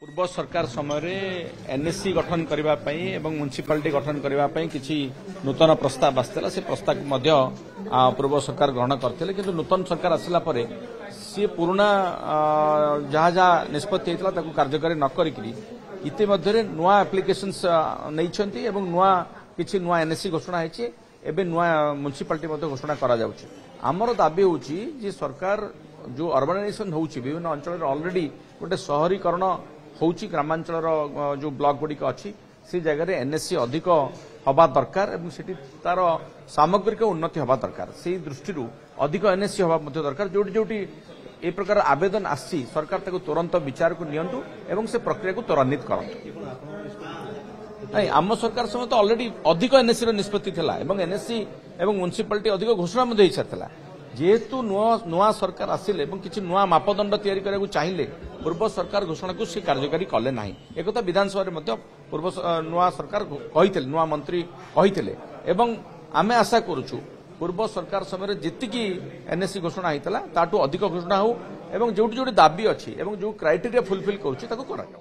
पूर्व सरकार समय एनएससी गठन करने एवं म्युनिसिपालिटी गठन करने किसी नूतन प्रस्ताव आसाला से प्रस्ताव पूर्व सरकार ग्रहण करते कि नूतन सरकार आसला सी पुराना जहाँ जहाँ निष्पत्ति होता कार्यकारी न करी इतिमध्य नुआ एप्लिकेशन्स नहीं नुआ किसी नुआ एनएससी घोषणा होती एवं नुआ म्युनिसिपालिटी घोषणा करमर दाबी हूँ सरकार जो अर्बानाइजेशन होची विभिन्न अंचल ऑलरेडी गोटे शहरीकरण होची ग्रामांचल जो ब्लॉक गुड़िक अच्छी से जगह एनएससी अधिक हवा दरकार एवं सेठी तार सामग्रिक उन्नति हवा दरकार से दृष्टि अधिक एनएससी हवा दरकार जोटी जोटी ए प्रकार आवेदन आसी सरकार ताको तुरंत विचार को नियंतु एवं से प्रक्रिया को त्वरान्वित करंतु नहीं आम सरकार समय तो ऑलरेडी अधिक एनएससी निष्पत्ति थिला एवं एनएससी एवं म्युनिसिपालिटी अधिक घोषणा हो सारी जेहेतु नुआ सरकार आसिले किसी नुआ मापदंड तैयारी करने चाहिए पूर्व सरकार घोषणा को सी कार्यकारी कले ना एक विधानसभा पूर्व नुआ सरकार कही नुआ मंत्री कही एवं आमे आशा करुचु पूर्व सरकार समय जी एनएससी घोषणा होता अधिक घोषणा हो जो दाबी अच्छी जो क्राइटेरिया फुलफिल करुच्ची